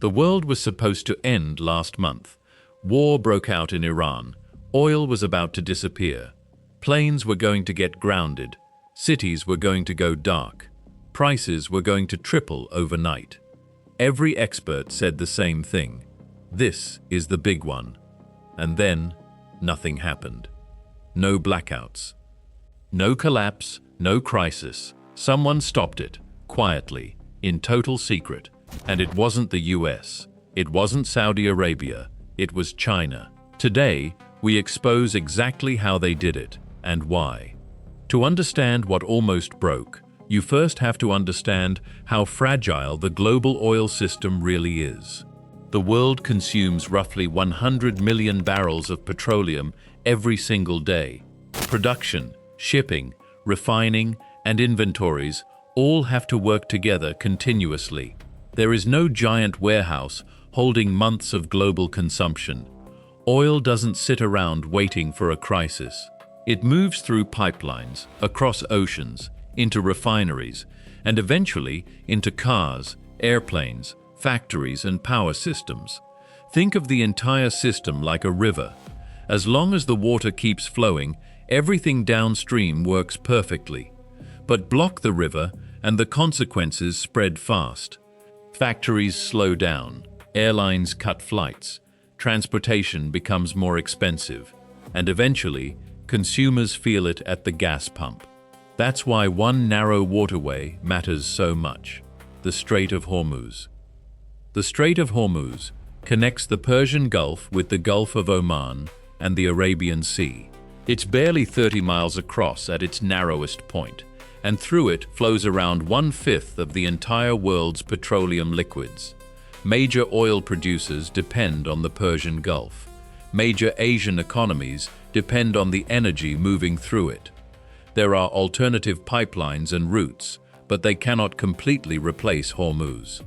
The world was supposed to end last month. War broke out in Iran. Oil was about to disappear. Planes were going to get grounded. Cities were going to go dark. Prices were going to triple overnight. Every expert said the same thing. This is the big one. And then, nothing happened. No blackouts. No collapse, no crisis. Someone stopped it, quietly, in total secret. And it wasn't the US. It wasn't Saudi Arabia. It was China. Today, we expose exactly how they did it and why. To understand what almost broke, you first have to understand how fragile the global oil system really is. The world consumes roughly 100 million barrels of petroleum every single day. Production, shipping, refining, and inventories all have to work together continuously. There is no giant warehouse holding months of global consumption. Oil doesn't sit around waiting for a crisis. It moves through pipelines, across oceans, into refineries, and eventually into cars, airplanes, factories, and power systems. Think of the entire system like a river. As long as the water keeps flowing, everything downstream works perfectly. But block the river, and the consequences spread fast. Factories slow down, airlines cut flights, transportation becomes more expensive, and eventually, consumers feel it at the gas pump. That's why one narrow waterway matters so much: the Strait of Hormuz. The Strait of Hormuz connects the Persian Gulf with the Gulf of Oman and the Arabian Sea. It's barely 30 miles across at its narrowest point, and through it flows around 1/5 of the entire world's petroleum liquids. Major oil producers depend on the Persian Gulf. Major Asian economies depend on the energy moving through it. There are alternative pipelines and routes, but they cannot completely replace Hormuz.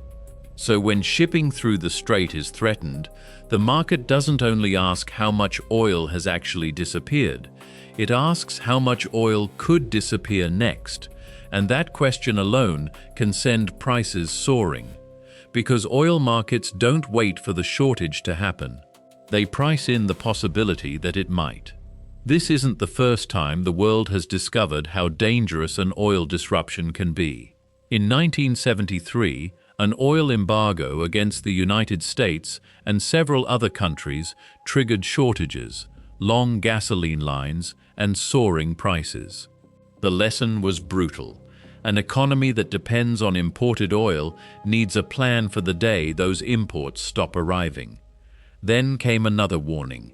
So when shipping through the strait is threatened, the market doesn't only ask how much oil has actually disappeared, it asks how much oil could disappear next, and that question alone can send prices soaring. Because oil markets don't wait for the shortage to happen. They price in the possibility that it might. This isn't the first time the world has discovered how dangerous an oil disruption can be. In 1973, an oil embargo against the United States and several other countries triggered shortages, long gasoline lines, and soaring prices. The lesson was brutal. An economy that depends on imported oil needs a plan for the day those imports stop arriving. Then came another warning.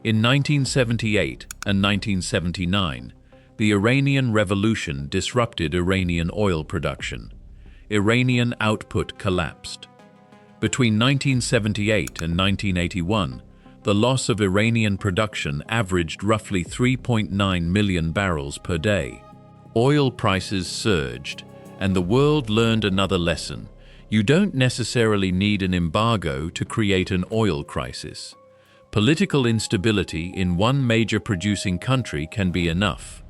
In 1978 and 1979, the Iranian Revolution disrupted Iranian oil production. Iranian output collapsed. Between 1978 and 1981, the loss of Iranian production averaged roughly 3.9 million barrels per day. Oil prices surged, and the world learned another lesson. You don't necessarily need an embargo to create an oil crisis. Political instability in one major producing country can be enough.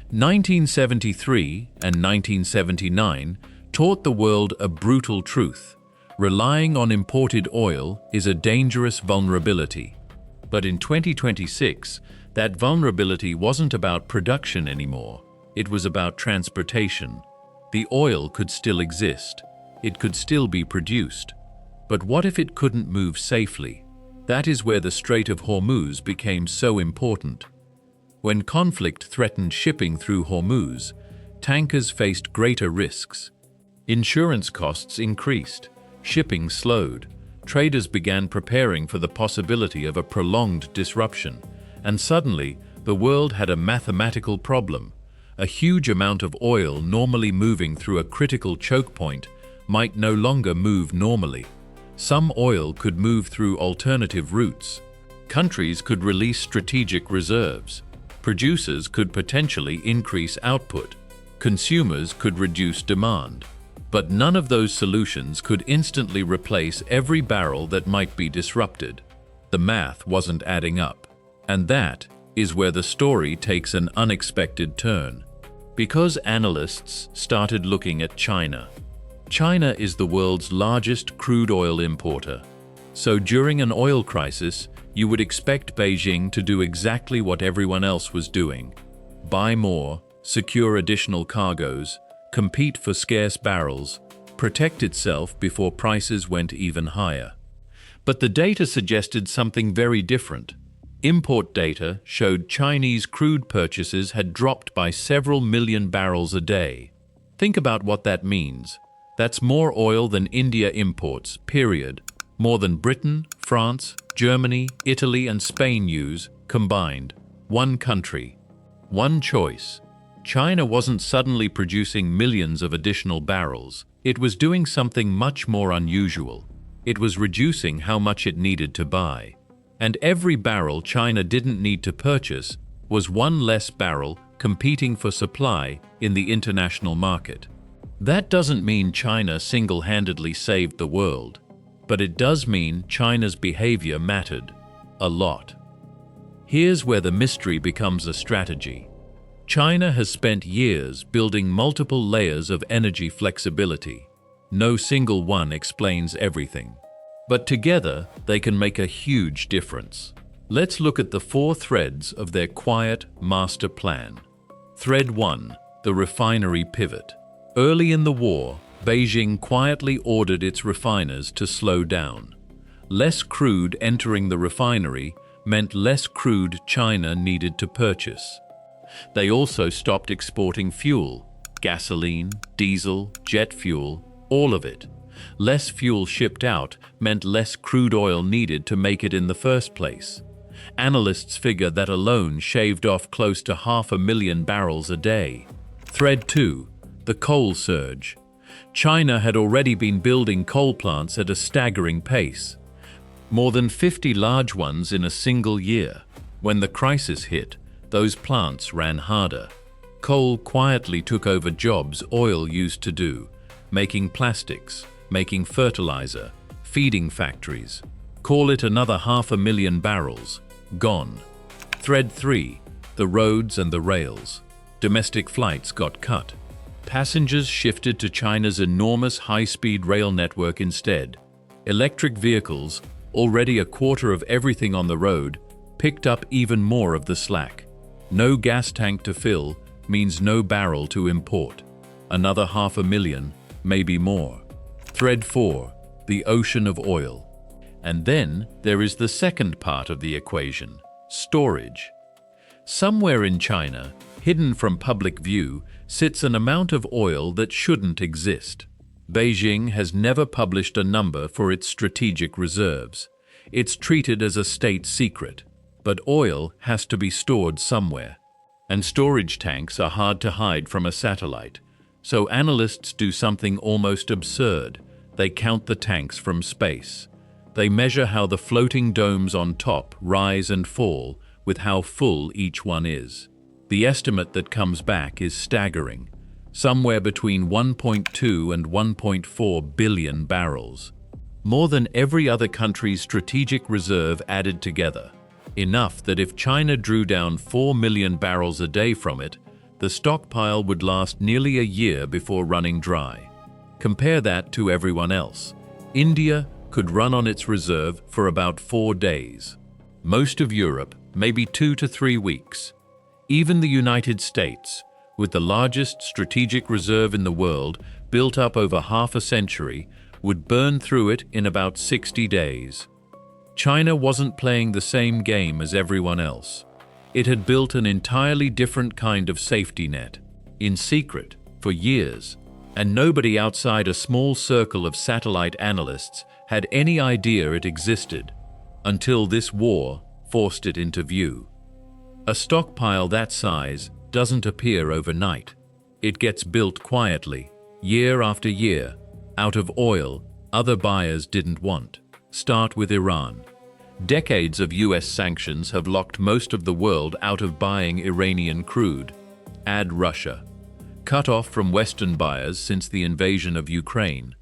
1973 and 1979 taught the world a brutal truth. Relying on imported oil is a dangerous vulnerability. But in 2026, that vulnerability wasn't about production anymore. It was about transportation. The oil could still exist. It could still be produced. But what if it couldn't move safely? That is where the Strait of Hormuz became so important. When conflict threatened shipping through Hormuz, tankers faced greater risks. Insurance costs increased. Shipping slowed. Traders began preparing for the possibility of a prolonged disruption. And suddenly, the world had a mathematical problem. A huge amount of oil normally moving through a critical choke point might no longer move normally. Some oil could move through alternative routes. Countries could release strategic reserves. Producers could potentially increase output. Consumers could reduce demand. But none of those solutions could instantly replace every barrel that might be disrupted. The math wasn't adding up. And that is where the story takes an unexpected turn. Because analysts started looking at China. China is the world's largest crude oil importer. So during an oil crisis, you would expect Beijing to do exactly what everyone else was doing: buy more, secure additional cargoes, compete for scarce barrels, protect itself before prices went even higher. But the data suggested something very different. Import data showed Chinese crude purchases had dropped by several million barrels a day. Think about what that means. That's more oil than India imports, period. More than Britain, France, Germany, Italy, and Spain use, combined. One country. One choice. China wasn't suddenly producing millions of additional barrels. It was doing something much more unusual. It was reducing how much it needed to buy. And every barrel China didn't need to purchase was one less barrel competing for supply in the international market. That doesn't mean China single-handedly saved the world, but it does mean China's behavior mattered a lot. Here's where the mystery becomes a strategy. China has spent years building multiple layers of energy flexibility. No single one explains everything, but together they can make a huge difference. Let's look at the 4 threads of their quiet master plan. Thread 1, the refinery pivot. Early in the war, Beijing quietly ordered its refiners to slow down. Less crude entering the refinery meant less crude China needed to purchase. They also stopped exporting fuel, gasoline, diesel, jet fuel, all of it. Less fuel shipped out meant less crude oil needed to make it in the first place. Analysts figure that alone shaved off close to 500,000 barrels a day. Thread 2, the coal surge. China had already been building coal plants at a staggering pace. More than 50 large ones in a single year. When the crisis hit, those plants ran harder. Coal quietly took over jobs oil used to do, making plastics, making fertilizer, feeding factories. Call it another 500,000 barrels. Gone. Thread 3, the roads and the rails. Domestic flights got cut. Passengers shifted to China's enormous high-speed rail network instead. Electric vehicles, already a quarter of everything on the road, picked up even more of the slack. No gas tank to fill means no barrel to import. Another 500,000, maybe more. Thread 4, the ocean of oil. And then there is the second part of the equation, storage. Somewhere in China, hidden from public view, sits an amount of oil that shouldn't exist. Beijing has never published a number for its strategic reserves. It's treated as a state secret. But oil has to be stored somewhere. And storage tanks are hard to hide from a satellite. So analysts do something almost absurd. They count the tanks from space. They measure how the floating domes on top rise and fall with how full each one is. The estimate that comes back is staggering, somewhere between 1.2 and 1.4 billion barrels. More than every other country's strategic reserve added together. Enough that if China drew down 4 million barrels a day from it, the stockpile would last nearly a year before running dry. Compare that to everyone else. India could run on its reserve for about 4 days. Most of Europe, maybe 2 to 3 weeks. Even the United States, with the largest strategic reserve in the world, built up over half a century, would burn through it in about 60 days. China wasn't playing the same game as everyone else. It had built an entirely different kind of safety net, in secret, for years, and nobody outside a small circle of satellite analysts had any idea it existed, until this war forced it into view. A stockpile that size doesn't appear overnight. It gets built quietly, year after year, out of oil other buyers didn't want. Start with Iran. Decades of US sanctions have locked most of the world out of buying Iranian crude. Add Russia. Cut off from Western buyers since the invasion of Ukraine.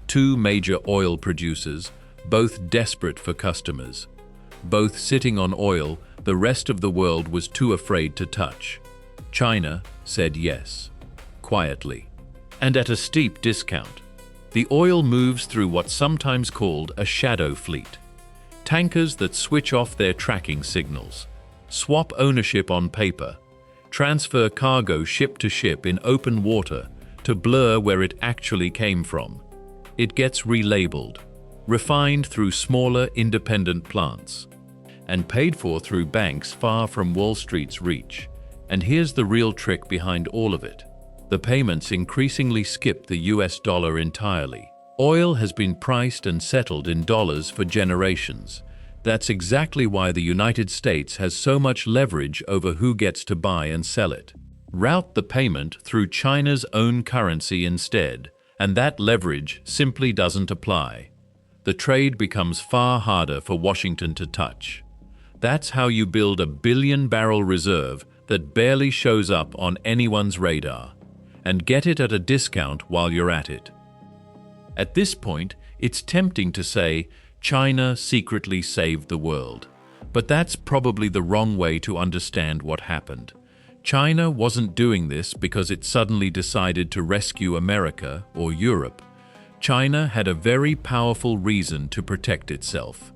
2 major oil producers, both desperate for customers. Both sitting on oil the rest of the world was too afraid to touch. China said yes, quietly, and at a steep discount. The oil moves through what's sometimes called a shadow fleet. Tankers that switch off their tracking signals, swap ownership on paper, transfer cargo ship to ship in open water to blur where it actually came from. It gets relabeled, refined through smaller independent plants, and paid for through banks far from Wall Street's reach. And here's the real trick behind all of it. The payments increasingly skip the US dollar entirely. Oil has been priced and settled in dollars for generations. That's exactly why the United States has so much leverage over who gets to buy and sell it. Route the payment through China's own currency instead, and that leverage simply doesn't apply. The trade becomes far harder for Washington to touch. That's how you build a billion-barrel reserve that barely shows up on anyone's radar, and get it at a discount while you're at it. At this point, it's tempting to say, China secretly saved the world. But that's probably the wrong way to understand what happened. China wasn't doing this because it suddenly decided to rescue America or Europe. China had a very powerful reason to protect itself.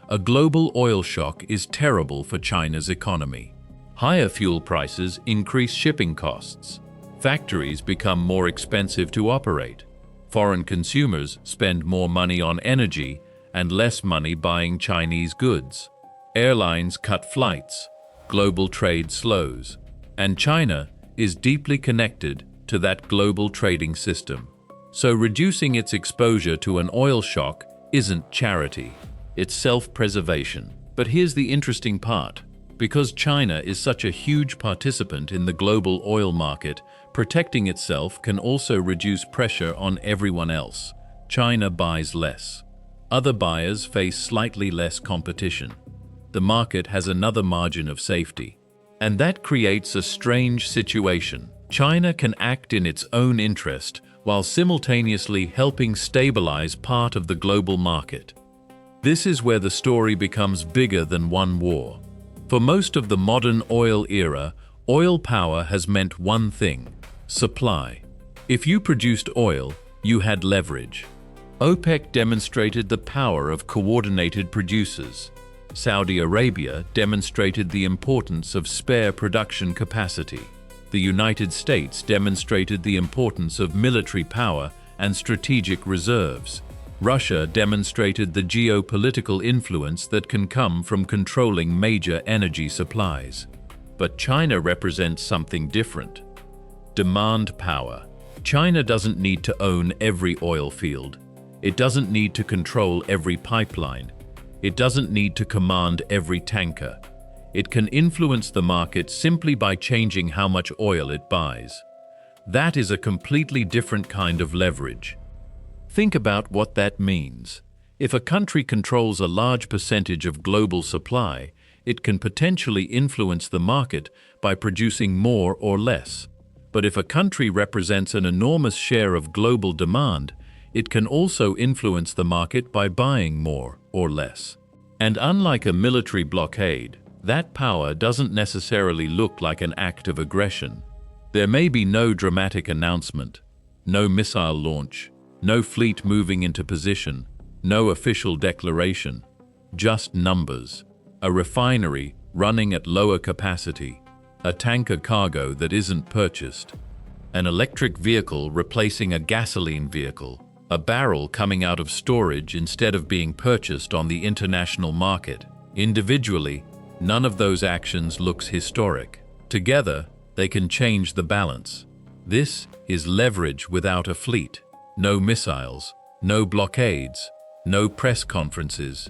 A global oil shock is terrible for China's economy. Higher fuel prices increase shipping costs. Factories become more expensive to operate. Foreign consumers spend more money on energy and less money buying Chinese goods. Airlines cut flights. Global trade slows. And China is deeply connected to that global trading system. So reducing its exposure to an oil shock isn't charity. It's self-preservation. But here's the interesting part. Because China is such a huge participant in the global oil market, protecting itself can also reduce pressure on everyone else. China buys less. Other buyers face slightly less competition. The market has another margin of safety. And that creates a strange situation. China can act in its own interest while simultaneously helping stabilize part of the global market. This is where the story becomes bigger than one war. For most of the modern oil era, oil power has meant one thing: supply. If you produced oil, you had leverage. OPEC demonstrated the power of coordinated producers. Saudi Arabia demonstrated the importance of spare production capacity. The United States demonstrated the importance of military power and strategic reserves. Russia demonstrated the geopolitical influence that can come from controlling major energy supplies. But China represents something different. Demand power. China doesn't need to own every oil field. It doesn't need to control every pipeline. It doesn't need to command every tanker. It can influence the market simply by changing how much oil it buys. That is a completely different kind of leverage. Think about what that means. If a country controls a large percentage of global supply, it can potentially influence the market by producing more or less. But if a country represents an enormous share of global demand, it can also influence the market by buying more or less. And unlike a military blockade, that power doesn't necessarily look like an act of aggression. There may be no dramatic announcement, no missile launch, no fleet moving into position, no official declaration, just numbers. A refinery running at lower capacity, a tanker cargo that isn't purchased, an electric vehicle replacing a gasoline vehicle, a barrel coming out of storage instead of being purchased on the international market. Individually, none of those actions looks historic. Together, they can change the balance. This is leverage without a fleet. No missiles, no blockades, no press conferences.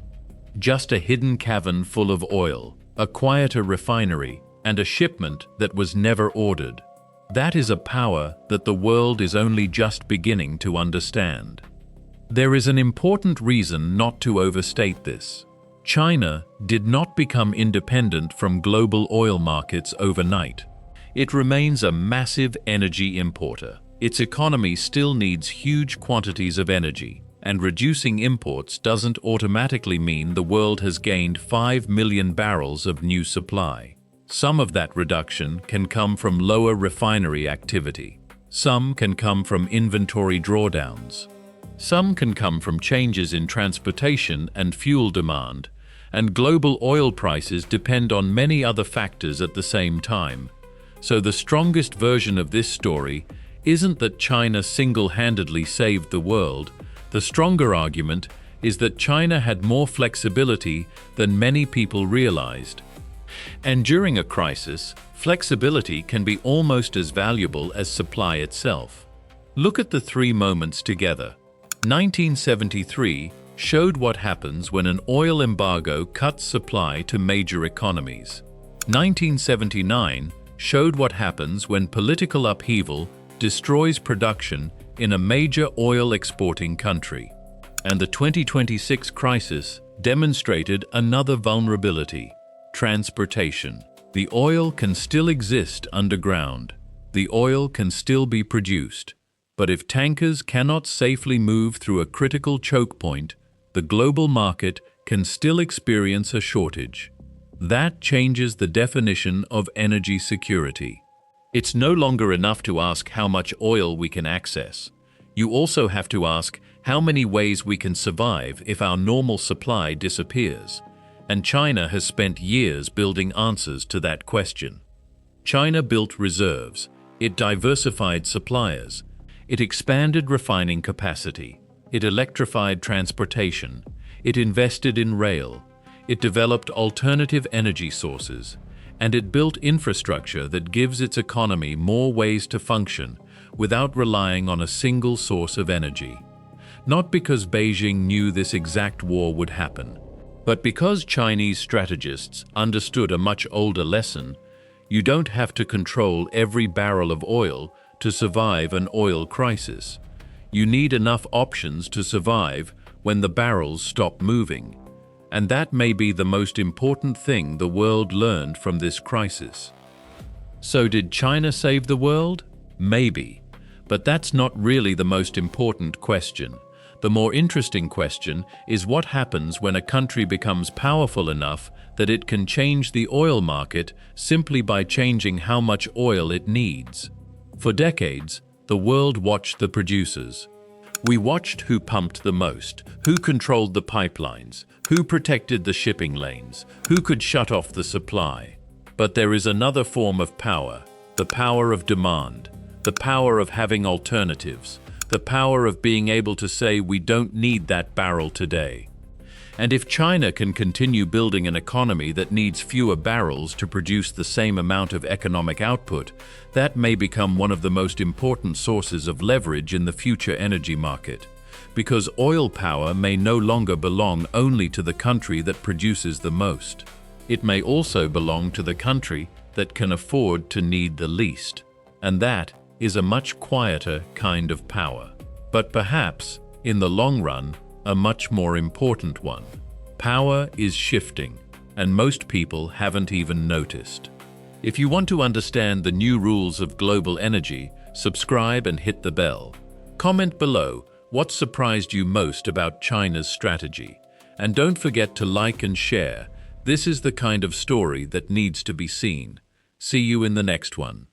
Just a hidden cavern full of oil, a quieter refinery, and a shipment that was never ordered. That is a power that the world is only just beginning to understand. There is an important reason not to overstate this. China did not become independent from global oil markets overnight. It remains a massive energy importer. Its economy still needs huge quantities of energy, and reducing imports doesn't automatically mean the world has gained 5 million barrels of new supply. Some of that reduction can come from lower refinery activity. Some can come from inventory drawdowns. Some can come from changes in transportation and fuel demand, and global oil prices depend on many other factors at the same time. So the strongest version of this story isn't that China single-handedly saved the world. The stronger argument is that China had more flexibility than many people realized. And during a crisis, flexibility can be almost as valuable as supply itself. Look at the three moments together. 1973 showed what happens when an oil embargo cuts supply to major economies. 1979 showed what happens when political upheaval destroys production in a major oil-exporting country. And the 2026 crisis demonstrated another vulnerability: transportation. The oil can still exist underground. The oil can still be produced. But if tankers cannot safely move through a critical choke point, the global market can still experience a shortage. That changes the definition of energy security. It's no longer enough to ask how much oil we can access. You also have to ask how many ways we can survive if our normal supply disappears. And China has spent years building answers to that question. China built reserves. It diversified suppliers. It expanded refining capacity. It electrified transportation. It invested in rail. It developed alternative energy sources. And it built infrastructure that gives its economy more ways to function without relying on a single source of energy. Not because Beijing knew this exact war would happen, but because Chinese strategists understood a much older lesson: you don't have to control every barrel of oil to survive an oil crisis. You need enough options to survive when the barrels stop moving. And that may be the most important thing the world learned from this crisis. So did China save the world? Maybe. But that's not really the most important question. The more interesting question is what happens when a country becomes powerful enough that it can change the oil market simply by changing how much oil it needs. For decades, the world watched the producers. We watched who pumped the most, who controlled the pipelines, who protected the shipping lanes, who could shut off the supply. But there is another form of power, the power of demand, the power of having alternatives, the power of being able to say we don't need that barrel today. And if China can continue building an economy that needs fewer barrels to produce the same amount of economic output, that may become one of the most important sources of leverage in the future energy market. Because oil power may no longer belong only to the country that produces the most. It may also belong to the country that can afford to need the least. And that is a much quieter kind of power. But perhaps, in the long run, a much more important one. Power is shifting, and most people haven't even noticed. If you want to understand the new rules of global energy, subscribe and hit the bell. Comment below what surprised you most about China's strategy. And don't forget to like and share. This is the kind of story that needs to be seen. See you in the next one.